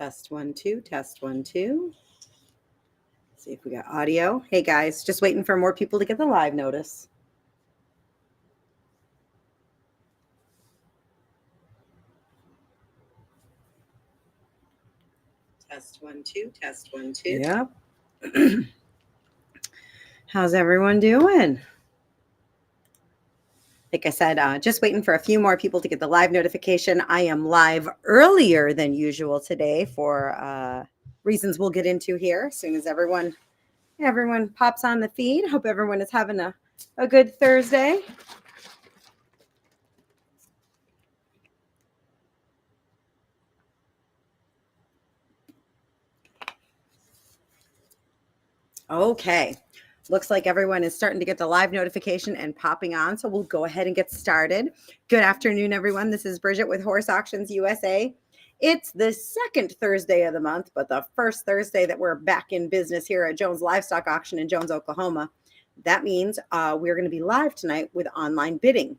Test 1 2, test 1 2. See if we got audio. Hey guys, just waiting for more people to get the live notice. Test 1 2, test 1 2. Yep. How's everyone doing? Like I said, just waiting for a few more people to get the live notification. I am live earlier than usual today for reasons we'll get into here as soon as everyone pops on the feed. Hope everyone is having a good Thursday. Okay. Looks like everyone is starting to get the live notification and popping on. So we'll go ahead and get started. Good afternoon, everyone. This is Bridget with Horse Auctions USA. It's the second Thursday of the month, but the first Thursday that we're back in business here at Jones Livestock Auction in Jones, Oklahoma. That means we're going to be live tonight with online bidding.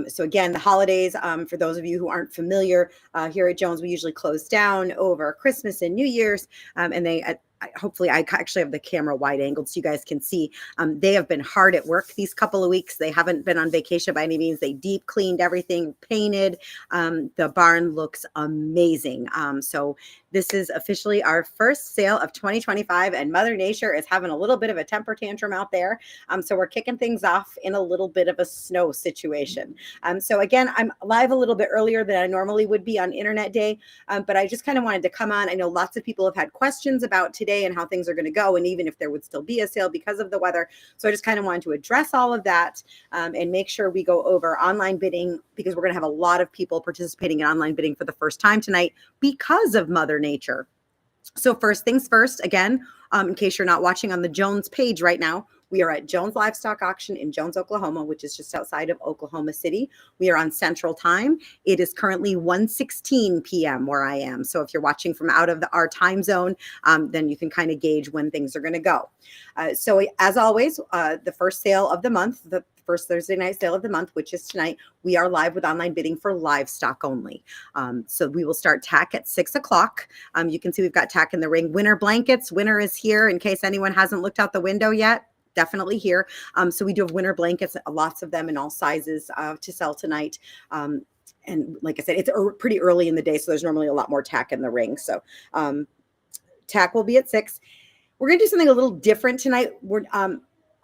So again, the holidays, for those of you who aren't familiar, here at Jones, we usually close down over Christmas and New Year's, and hopefully I actually have the camera wide angled so you guys can see. They have been hard at work these couple of weeks. They haven't been on vacation by any means. They deep cleaned everything, painted. The barn looks amazing. So this is officially our first sale of 2025, and Mother Nature is having a little bit of a temper tantrum out there. So we're kicking things off in a little bit of a snow situation. So again, I'm live a little bit earlier than I normally would be on Internet Day, but I just kind of wanted to come on. I know lots of people have had questions about today and how things are going to go, and even if there would still be a sale because of the weather. So I just kind of wanted to address all of that and make sure we go over online bidding, because we're going to have a lot of people participating in online bidding for the first time tonight because of Mother Nature. So first things first, again, in case you're not watching on the Jones page right now, we are at Jones Livestock Auction in Jones, Oklahoma, which is just outside of Oklahoma City. We are on Central Time. It is currently 1:16 p.m. where I am. So if you're watching from out of our time zone, then you can kind of gauge when things are going to go. So as always, the first sale of the month, the first Thursday night sale of the month, which is tonight, we are live with online bidding for livestock only. So we will start tack at 6 o'clock. You can see we've got tack in the ring. Winter blankets. Winter is here in case anyone hasn't looked out the window yet. Definitely here. So we do have winter blankets, lots of them in all sizes to sell tonight. And like I said, it's pretty early in the day, so there's normally a lot more tack in the ring. So tack will be at 6. We're going to do something a little different tonight.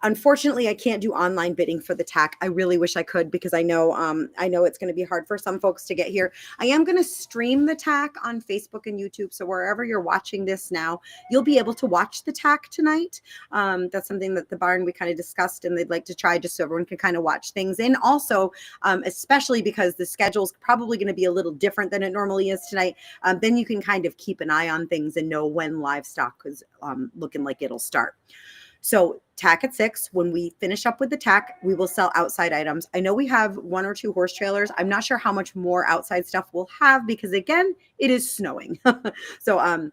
Unfortunately, I can't do online bidding for the tack. I really wish I could, because I know it's going to be hard for some folks to get here. I am going to stream the tack on Facebook and YouTube. So wherever you're watching this now, you'll be able to watch the tack tonight. That's something that the barn, we kind of discussed, and they'd like to try just so everyone can kind of watch things. And also, especially because the schedule is probably going to be a little different than it normally is tonight, then you can kind of keep an eye on things and know when livestock is looking like it'll start. So tack at 6. When we finish up with the tack, we will sell outside items. I know we have 1 or 2 horse trailers. I'm not sure how much more outside stuff we'll have, because again, it is snowing. So,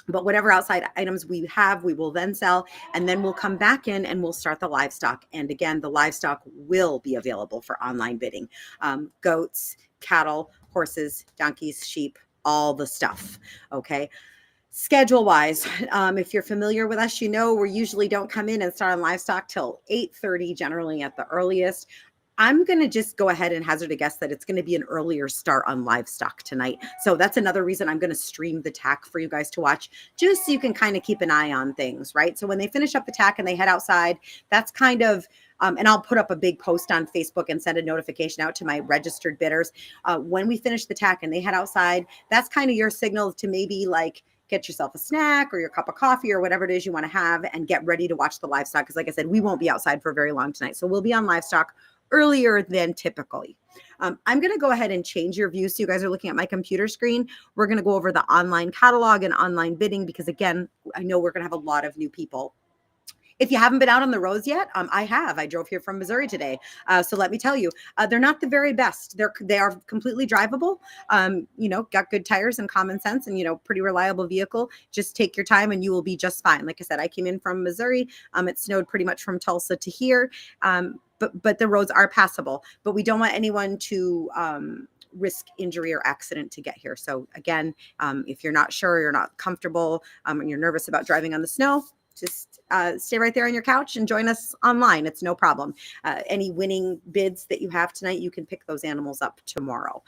but whatever outside items we have, we will then sell, and then we'll come back in and we'll start the livestock. And again, the livestock will be available for online bidding. Goats, cattle, horses, donkeys, sheep, all the stuff. Okay. Schedule wise, if you're familiar with us, you know we usually don't come in and start on livestock till 8:30, generally at the earliest. I'm going to just go ahead and hazard a guess that it's going to be an earlier start on livestock tonight. So that's another reason I'm going to stream the tack for you guys to watch, just so you can kind of keep an eye on things, right? So when they finish up the tack and they head outside, that's kind of, and I'll put up a big post on Facebook and send a notification out to my registered bidders. When we finish the tack and they head outside, that's kind of your signal to maybe like get yourself a snack or your cup of coffee or whatever it is you want to have, and get ready to watch the livestock. Because like I said, we won't be outside for very long tonight. So we'll be on livestock earlier than typically. I'm going to go ahead and change your view so you guys are looking at my computer screen. We're going to go over the online catalog and online bidding, because again, I know we're going to have a lot of new people. If you haven't been out on the roads yet, I have. I drove here from Missouri today. So let me tell you, they're not the very best. They are completely drivable. Got good tires and common sense, and, pretty reliable vehicle. Just take your time and you will be just fine. Like I said, I came in from Missouri. It snowed pretty much from Tulsa to here. but the roads are passable. But we don't want anyone to risk injury or accident to get here. So again, if you're not sure, you're not comfortable, and you're nervous about driving on the snow, just stay right there on your couch and join us online. It's no problem. Any winning bids that you have tonight, you can pick those animals up tomorrow.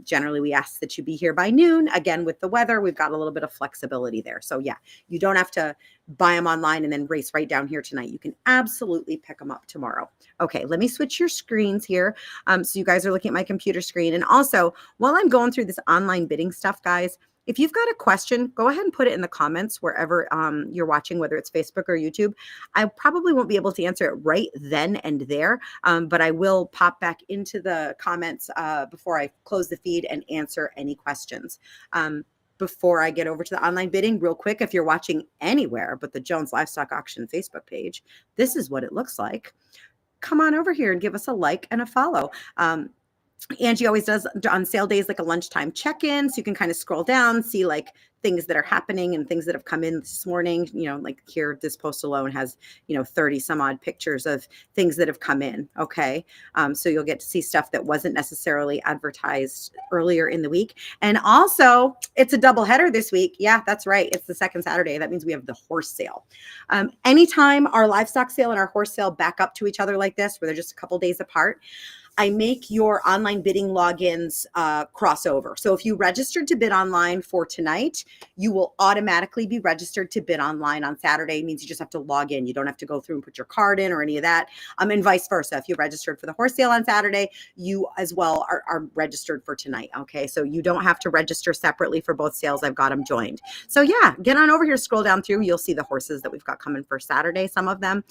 Generally, we ask that you be here by noon. Again, with the weather, we've got a little bit of flexibility there. So yeah, you don't have to buy them online and then race right down here tonight. You can absolutely pick them up tomorrow. Okay, let me switch your screens here. So you guys are looking at my computer screen. And also, while I'm going through this online bidding stuff, guys, if you've got a question, go ahead and put it in the comments wherever you're watching, whether it's Facebook or YouTube. I probably won't be able to answer it right then and there, but I will pop back into the comments before I close the feed and answer any questions. Before I get over to the online bidding, real quick, if you're watching anywhere but the Jones Livestock Auction Facebook page, this is what it looks like. Come on over here and give us a like and a follow. Angie always does on sale days like a lunchtime check-in, so you can kind of scroll down, see like things that are happening and things that have come in this morning. You know, like here, this post alone has 30 some odd pictures of things that have come in. Okay, so you'll get to see stuff that wasn't necessarily advertised earlier in the week. And also, it's a double header this week. Yeah, that's right. It's the second Saturday. That means we have the horse sale. Anytime our livestock sale and our horse sale back up to each other like this, where they're just a couple days apart, I make your online bidding logins crossover. So if you registered to bid online for tonight, you will automatically be registered to bid online on Saturday. It means you just have to log in. You don't have to go through and put your card in or any of that. And vice versa. If you registered for the horse sale on Saturday, you as well are registered for tonight. Okay, so you don't have to register separately for both sales. I've got them joined. So yeah, get on over here, scroll down through. You'll see the horses that we've got coming for Saturday, some of them.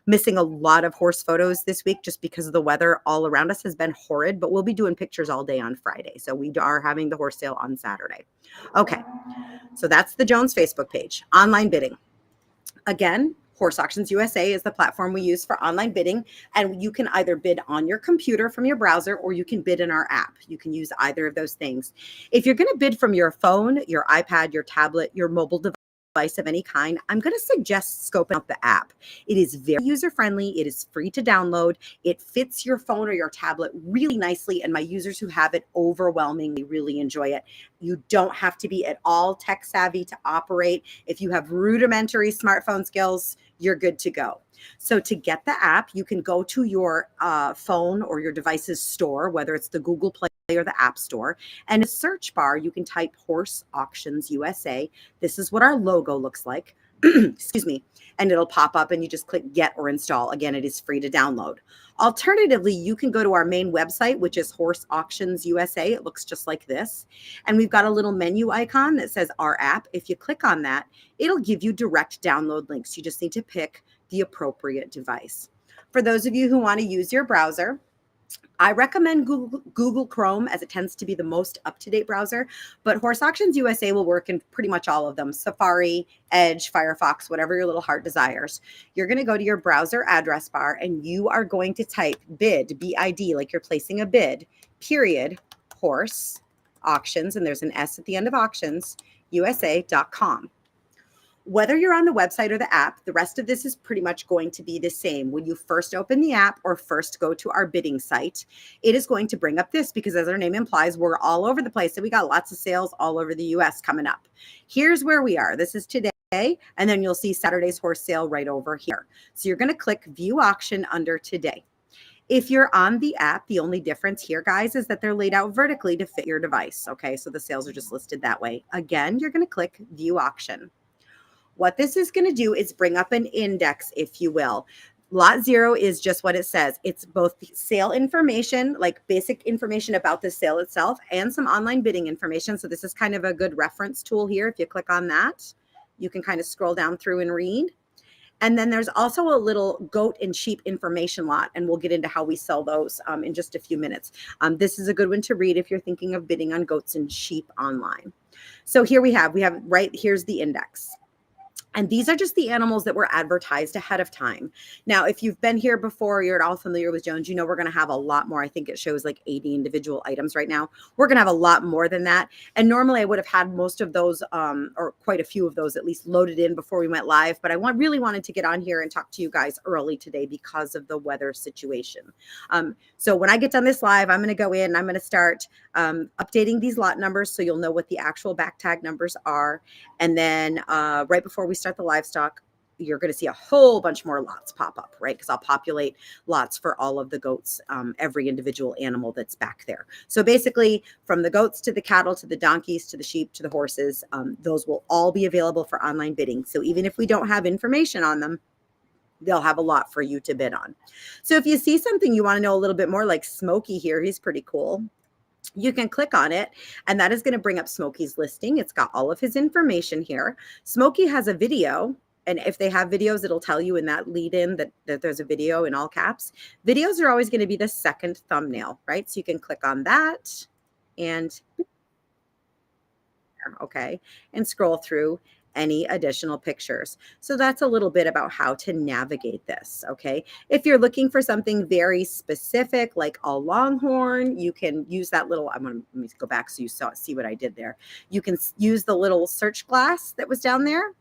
Missing a lot of horse photos this week just because of the weather all around us has been horrid, but we'll be doing pictures all day on Friday. So we are having the horse sale on Saturday. Okay, so that's the Jones Facebook page, online bidding. Again, Horse Auctions USA is the platform we use for online bidding, and you can either bid on your computer from your browser or you can bid in our app. You can use either of those things. If you're going to bid from your phone, your iPad, your tablet, your mobile device of any kind, I'm going to suggest scoping out the app. It is very user-friendly. It is free to download. It fits your phone or your tablet really nicely, and my users who have it overwhelmingly really enjoy it. You don't have to be at all tech savvy to operate. If you have rudimentary smartphone skills, you're good to go. So to get the app, you can go to your phone or your device's store, whether it's the Google Play or the App Store, and in the search bar, you can type Horse Auctions USA. This is what our logo looks like. Excuse me. And it'll pop up and you just click get or install. Again, it is free to download. Alternatively, you can go to our main website, which is Horse Auctions USA. It looks just like this. And we've got a little menu icon that says our app. If you click on that, it'll give you direct download links. You just need to pick the appropriate device. For those of you who want to use your browser, I recommend Google Chrome, as it tends to be the most up-to-date browser, but Horse Auctions USA will work in pretty much all of them. Safari, Edge, Firefox, whatever your little heart desires. You're going to go to your browser address bar and you are going to type bid, B-I-D, like you're placing a bid, period, Horse Auctions, and there's an S at the end of auctions, USA.com. Whether you're on the website or the app, the rest of this is pretty much going to be the same. When you first open the app or first go to our bidding site, it is going to bring up this because, as our name implies, we're all over the place. So we got lots of sales all over the US coming up. Here's where we are. This is today, and then you'll see Saturday's horse sale right over here. So you're going to click View Auction under Today. If you're on the app, the only difference here, guys, is that they're laid out vertically to fit your device. Okay, so the sales are just listed that way. Again, you're going to click View Auction. What this is going to do is bring up an index, if you will. Lot 0 is just what it says. It's both sale information, like basic information about the sale itself, and some online bidding information. So this is kind of a good reference tool here. If you click on that, you can kind of scroll down through and read. And then there's also a little goat and sheep information lot, and we'll get into how we sell those in just a few minutes. This is a good one to read if you're thinking of bidding on goats and sheep online. So here we have right here's the index. And these are just the animals that were advertised ahead of time. Now, if you've been here before, you're at all familiar with Jones, you know we're going to have a lot more. I think it shows like 80 individual items right now. We're going to have a lot more than that. And normally I would have had most of those, or quite a few of those at least, loaded in before we went live. But I really wanted to get on here and talk to you guys early today because of the weather situation. So when I get done this live, I'm going to go in, I'm going to start updating these lot numbers so you'll know what the actual back tag numbers are. And then right before we start the livestock, you're going to see a whole bunch more lots pop up, right? Because I'll populate lots for all of the goats, every individual animal that's back there. So basically, from the goats to the cattle to the donkeys to the sheep to the horses, those will all be available for online bidding. So even if we don't have information on them, they'll have a lot for you to bid on. So if you see something you want to know a little bit more, like Smokey here, he's pretty cool. You can click on it, and that is going to bring up Smokey's listing. It's got all of his information here. Smokey has a video, and if they have videos, it'll tell you in that lead in that there's a video in all caps. Videos are always going to be the second thumbnail, right? So you can click on that and okay, and scroll through any additional pictures. So that's a little bit about how to navigate this, okay? If you're looking for something very specific, like a longhorn, you can use that little, let me go back so you see what I did there. You can use the little search glass that was down there,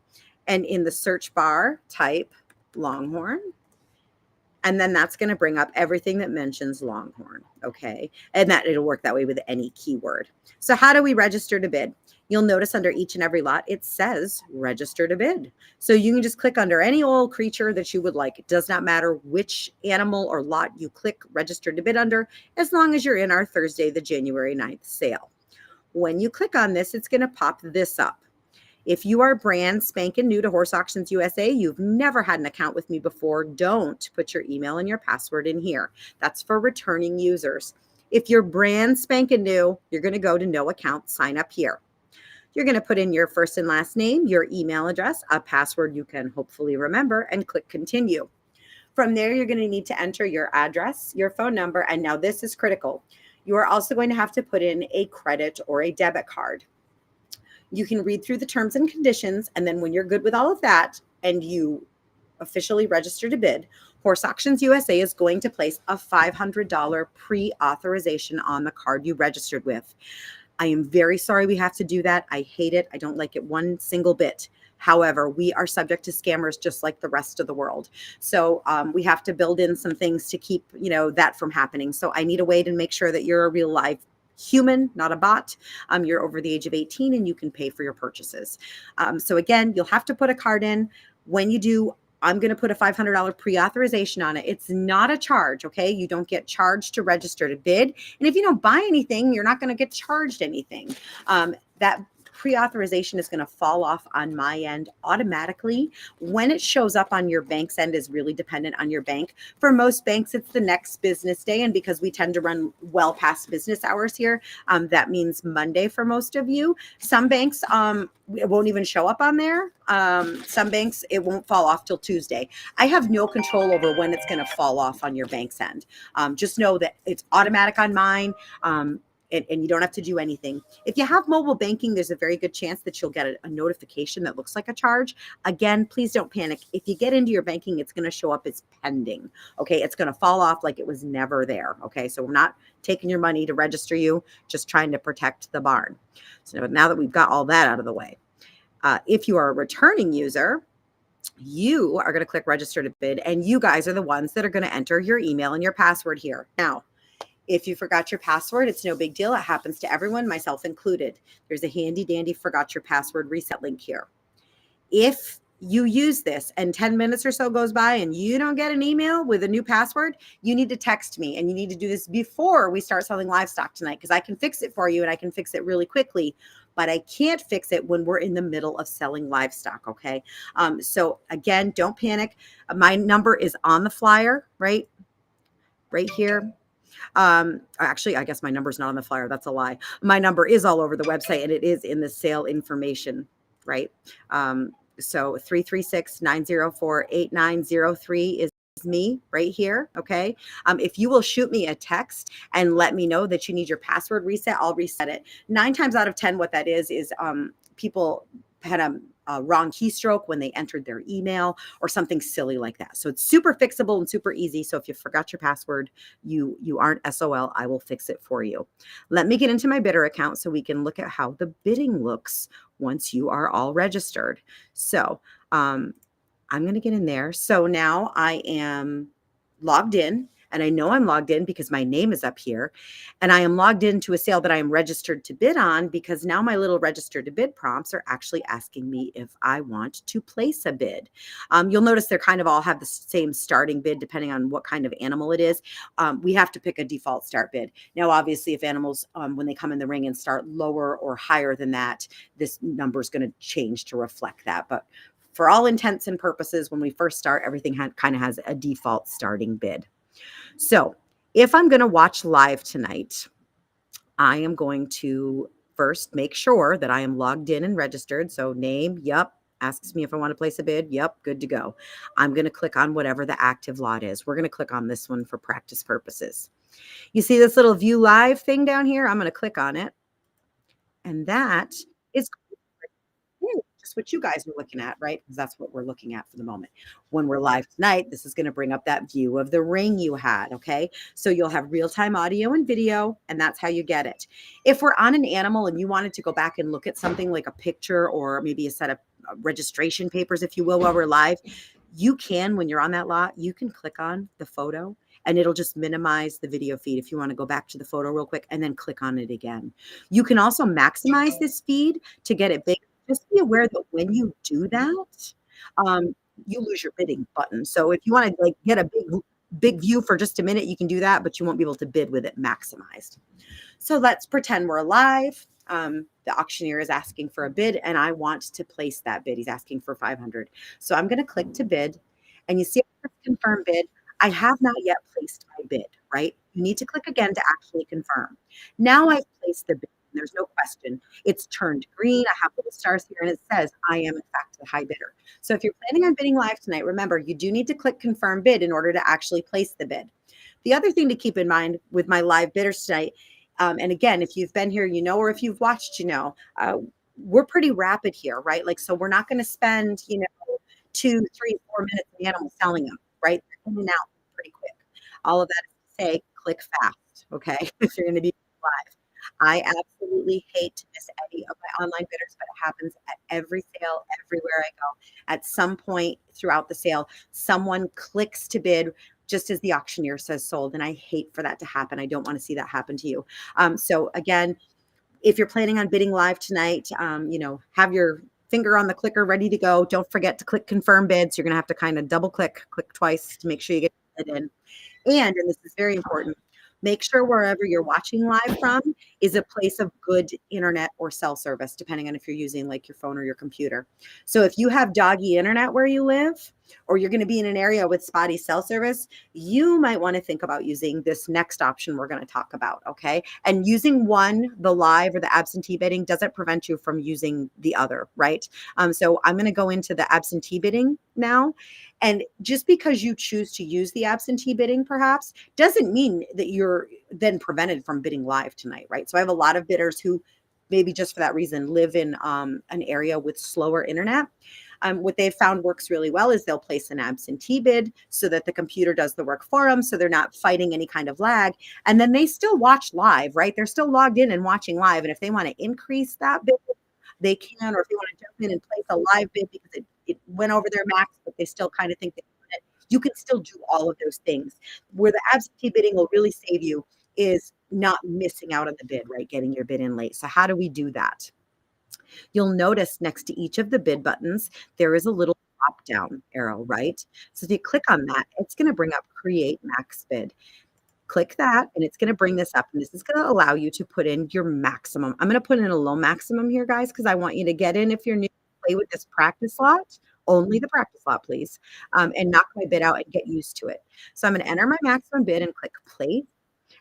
and in the search bar, type longhorn. And then that's going to bring up everything that mentions longhorn, okay? And that it'll work that way with any keyword. So how do we register to bid? You'll notice under each and every lot, it says register to bid. So you can just click under any old creature that you would like. It does not matter which animal or lot you click register to bid under, as long as you're in our Thursday, the January 9th sale. When you click on this, it's going to pop this up. If you are brand spanking new to Horse Auctions USA, you've never had an account with me before, don't put your email and your password in here. That's for returning users. If you're brand spanking new, you're going to go to no account, sign up here. You're going to put in your first and last name, your email address, a password you can hopefully remember, and click continue. From there, you're going to need to enter your address, your phone number, and now this is critical. You are also going to have to put in a credit or a debit card. You can read through the terms and conditions, and then when you're good with all of that and you officially register to bid, Horse Auctions USA is going to place a $500 pre-authorization on the card you registered with. I am very sorry we have to do that. I hate it. I don't like it one single bit. However, we are subject to scammers just like the rest of the world. So we have to build in some things to keep, that from happening. So I need a way to make sure that you're a real live human, not a bot. You're over the age of 18 and you can pay for your purchases. So again, you'll have to put a card in. When you do, I'm going to put a $500 pre-authorization on it. It's not a charge, okay? You don't get charged to register to bid. And if you don't buy anything, you're not going to get charged anything. That pre-authorization is going to fall off on my end automatically. When it shows up on your bank's end is really dependent on your bank. For most banks, it's the next business day. And because we tend to run well past business hours here, that means Monday for most of you. Some banks, it won't even show up on there. Some banks, it won't fall off till Tuesday. I have no control over when it's going to fall off on your bank's end. Just know that it's automatic on mine. And you don't have to do anything. If you have mobile banking, there's a very good chance that you'll get a notification that looks like a charge. Again, please don't panic. If you get into your banking, it's going to show up as pending. Okay, it's going to fall off like it was never there. Okay, so we're not taking your money to register you, just trying to protect the barn. So now that we've got all that out of the way, if you are a returning user, you are going to click register to bid, and you guys are the ones that are going to enter your email and your password here. Now, if you forgot your password, it's no big deal. It happens to everyone, myself included. There's a handy dandy forgot your password reset link here. If you use this and 10 minutes or so goes by and you don't get an email with a new password, you need to text me, and you need to do this before we start selling livestock tonight, because I can fix it for you and I can fix it really quickly, but I can't fix it when we're in the middle of selling livestock, okay? So again, don't panic. My number is on the flyer, right here. Actually, I guess my number is not on the flyer. That's a lie. My number is all over the website, and it is in the sale information, right? So 336-904-8903 is me right here. Okay. If you will shoot me a text and let me know that you need your password reset, I'll reset it. 9 times out of 10, what that is people had a wrong keystroke when they entered their email or something silly like that. So it's super fixable and super easy. So if you forgot your password, you aren't SOL. I will fix it for you. Let me get into my bidder account so we can look at how the bidding looks once you are all registered. So I'm going to get in there. So now I am logged in, and I know I'm logged in because my name is up here, and I am logged into a sale that I am registered to bid on, because now my little register to bid prompts are actually asking me if I want to place a bid. You'll notice they're kind of all have the same starting bid depending on what kind of animal it is. We have to pick a default start bid. Now, obviously, if animals, when they come in the ring and start lower or higher than that, this number is going to change to reflect that. But for all intents and purposes, when we first start, everything kind of has a default starting bid. So if I'm going to watch live tonight, I am going to first make sure that I am logged in and registered. So name, yep. Asks me if I want to place a bid. Yep, good to go. I'm going to click on whatever the active lot is. We're going to click on this one for practice purposes. You see this little view live thing down here? I'm going to click on it. And that is just what you guys are looking at, right? Because that's what we're looking at for the moment. When we're live tonight, this is going to bring up that view of the ring you had, okay? So you'll have real-time audio and video, and that's how you get it. If we're on an animal and you wanted to go back and look at something like a picture or maybe a set of registration papers, if you will, while we're live, you can, when you're on that lot, you can click on the photo and it'll just minimize the video feed if you want to go back to the photo real quick and then click on it again. You can also maximize this feed to get it big. Just be aware that when you do that, you lose your bidding button. So if you want to like get a big view for just a minute, you can do that, but you won't be able to bid with it maximized. So let's pretend we're live. The auctioneer is asking for a bid and I want to place that bid. He's asking for 500. So I'm going to click to bid, and you see confirm bid. I have not yet placed my bid, right? You need to click again to actually confirm. Now I've placed the bid. There's no question. It's turned green. I have little stars here, and it says I am in fact the high bidder. So if you're planning on bidding live tonight, remember, you do need to click confirm bid in order to actually place the bid. The other thing to keep in mind with my live bidders tonight, and again, if you've been here, you know, or if you've watched, you know, we're pretty rapid here, right? Like, so we're not going to spend, you know, 2, 3, 4 minutes in the animal selling them, right? They're in and out pretty quick. All of that is to say, click fast, okay? If you're going to be live. I absolutely hate to miss any of my online bidders, but it happens at every sale, everywhere I go. At some point throughout the sale, someone clicks to bid just as the auctioneer says sold, and I hate for that to happen. I don't want to see that happen to you. So again, if you're planning on bidding live tonight, you know, have your finger on the clicker ready to go. Don't forget to click confirm bids. You're going to have to kind of double click twice to make sure you get it in. And this is very important, make sure wherever you're watching live from is a place of good internet or cell service, depending on if you're using like your phone or your computer. So if you have doggy internet where you live, or you're going to be in an area with spotty cell service, you might want to think about using this next option we're going to talk about, okay? And using one, the live or the absentee bidding, doesn't prevent you from using the other, right? So I'm going to go into the absentee bidding now. And just because you choose to use the absentee bidding, perhaps, doesn't mean that you're then prevented from bidding live tonight, right? So I have a lot of bidders who maybe just for that reason live in an area with slower internet. What they've found works really well is they'll place an absentee bid so that the computer does the work for them, so they're not fighting any kind of lag. And then they still watch live, right? They're still logged in and watching live. And if they want to increase that bid, they can, or if they want to jump in and place a live bid because it went over their max, but they still kind of think they want it, you can still do all of those things. Where the absentee bidding will really save you is not missing out on the bid, right? Getting your bid in late. So how do we do that? You'll notice next to each of the bid buttons, there is a little drop down arrow, right? So if you click on that, it's going to bring up create max bid. Click that and it's going to bring this up, and this is going to allow you to put in your maximum. I'm going to put in a low maximum here, guys, because I want you to get in, if you're new, play with this practice lot, only the practice lot, please, and knock my bid out and get used to it. So I'm going to enter my maximum bid and click place.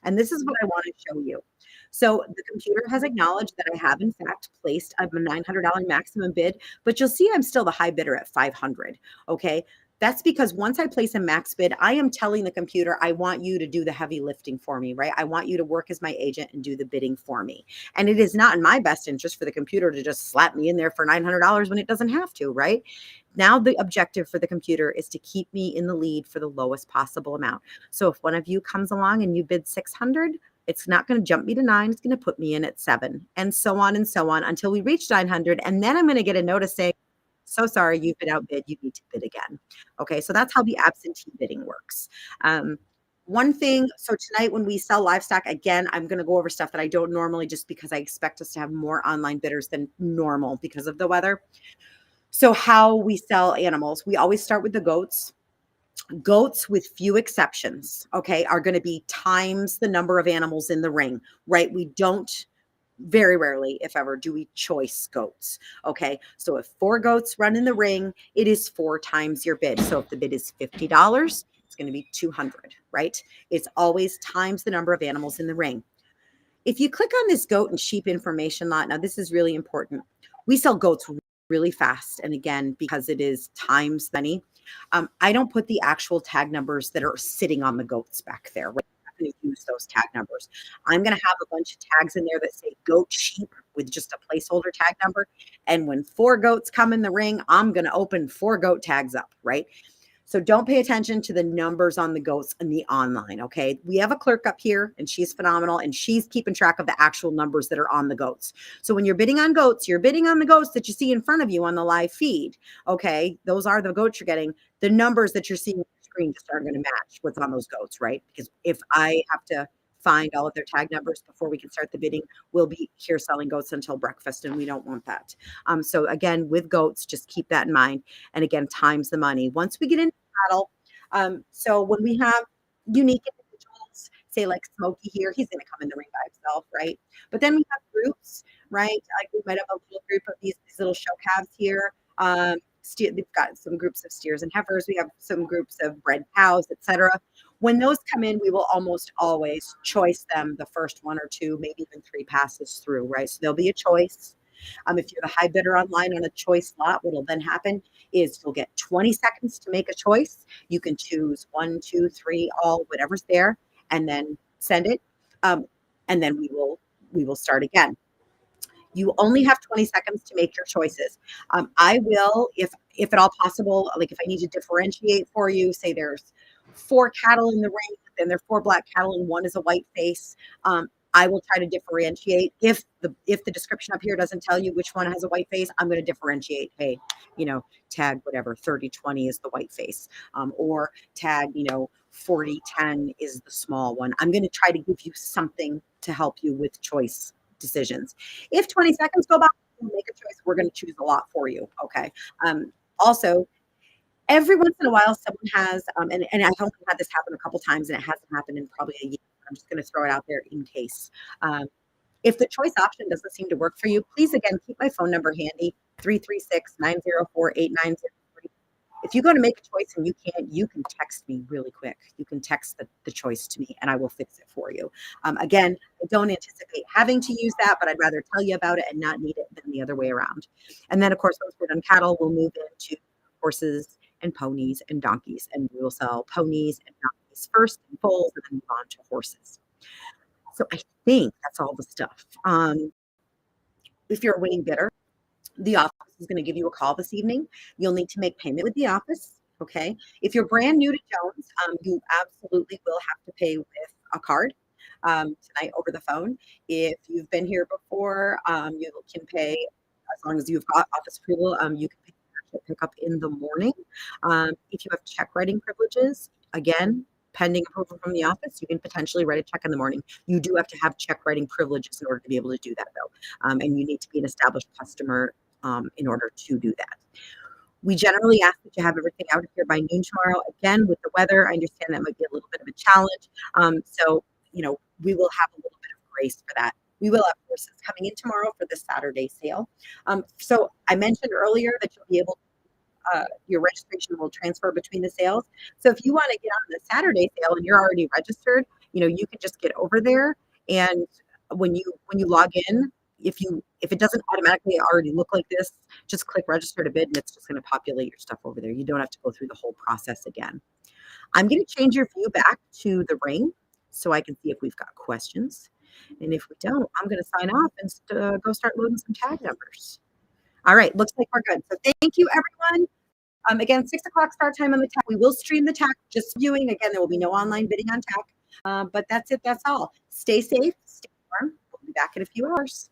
And this is what I want to show you. So the computer has acknowledged that I have in fact placed a $900 maximum bid, but you'll see I'm still the high bidder at 500. Okay. That's because once I place a max bid, I am telling the computer, I want you to do the heavy lifting for me, right? I want you to work as my agent and do the bidding for me. And it is not in my best interest for the computer to just slap me in there for $900 when it doesn't have to, right? Now the objective for the computer is to keep me in the lead for the lowest possible amount. So if one of you comes along and you bid 600, it's not going to jump me to 9, it's going to put me in at 7, and so on until we reach 900. And then I'm going to get a notice saying, so sorry, you've been outbid, you need to bid again. Okay, so that's how the absentee bidding works. One thing, so tonight when we sell livestock, again, I'm going to go over stuff that I don't normally, just because I expect us to have more online bidders than normal because of the weather. So how we sell animals, we always start with the goats. Goats, with few exceptions, okay, are going to be times the number of animals in the ring, right? We don't, very rarely, if ever, do we choice goats. Okay, so if 4 goats run in the ring, it is 4 times your bid. So if the bid is $50, it's going to be 200, right? It's always times the number of animals in the ring. If you click on this goat and sheep information lot, now this is really important. We sell goats really fast. And again, because it is times many, I don't put the actual tag numbers that are sitting on the goats back there. Right? I'm going to use those tag numbers. I'm going to have a bunch of tags in there that say goat sheep with just a placeholder tag number. And when 4 goats come in the ring, I'm going to open 4 goat tags up, right? So don't pay attention to the numbers on the goats in the online, okay? We have a clerk up here, and she's phenomenal, and she's keeping track of the actual numbers that are on the goats. So when you're bidding on goats, you're bidding on the goats that you see in front of you on the live feed, okay? Those are the goats you're getting. The numbers that you're seeing on the screen just aren't going to match what's on those goats, right? Because if I have to find all of their tag numbers before we can start the bidding, we'll be here selling goats until breakfast, and we don't want that. So again, with goats, just keep that in mind. And again, times the money. Once we get into cattle, so when we have unique individuals, say like Smokey here, he's going to come in the ring by himself, right? But then we have groups, right? Like we might have a little group of these little show calves here. They've got some groups of steers and heifers. We have some groups of bred cows, etc. When those come in, we will almost always choice them the first 1 or 2, maybe even 3 passes through, right? So there'll be a choice. If you're the high bidder online on a choice lot, what will then happen is you'll get 20 seconds to make a choice. You can choose 1, 2, 3, all, whatever's there, and then send it. And then we will start again. You only have 20 seconds to make your choices. I will, if at all possible, like if I need to differentiate for you, say there's 4 cattle in the ring, then there are 4 black cattle and 1 is a white face. I will try to differentiate. If the description up here doesn't tell you which one has a white face, I'm going to differentiate. Hey, tag whatever 3020 is the white face, or tag 4010 is the small one. I'm going to try to give you something to help you with choice decisions. If 20 seconds go by, we'll make a choice. We're going to choose a lot for you. Okay. Also, every once in a while, someone has, and I've only had this happen a couple times, and it hasn't happened in probably a year. I'm just going to throw it out there in case. If the choice option doesn't seem to work for you, please, again, keep my phone number handy, 336-904-8903. If you go to make a choice and you can't, you can text me really quick. You can text the choice to me, and I will fix it for you. Again, I don't anticipate having to use that, but I'd rather tell you about it and not need it than the other way around. And then, of course, once we're done cattle, we'll move into horses and ponies and donkeys, and we will sell ponies and donkeys first and foals, and then move on to horses. So I think that's all the stuff. If you're a winning bidder, the office is going to give you a call this evening. You'll need to make payment with the office. Okay. If you're brand new to Jones, you absolutely will have to pay with a card tonight over the phone. If you've been here before, you can pay as long as you've got office approval. You can pick up in the morning. If you have check writing privileges, again, pending approval from the office, you can potentially write a check in the morning. You do have to have check writing privileges in order to be able to do that, though. And you need to be an established customer in order to do that. We generally ask that you have everything out here by noon tomorrow. Again, with the weather, I understand that might be a little bit of a challenge. So, we will have a little bit of grace for that. We will have horses coming in tomorrow for the Saturday sale. So I mentioned earlier that you'll be able your registration will transfer between the sales. So if you want to get on the Saturday sale and you're already registered, you can just get over there, and when you log in, if it doesn't automatically already look like this, just click register to bid and it's just going to populate your stuff over there. You don't have to go through the whole process again. I'm going to change your view back to the ring so I can see if we've got questions. And if we don't, I'm going to sign off and go start loading some tag numbers. All right, looks like we're good. So thank you, everyone. Again, 6 o'clock start time on the tag. We will stream the tag, just viewing. Again, there will be no online bidding on tag. But that's it. That's all. Stay safe. Stay warm. We'll be back in a few hours.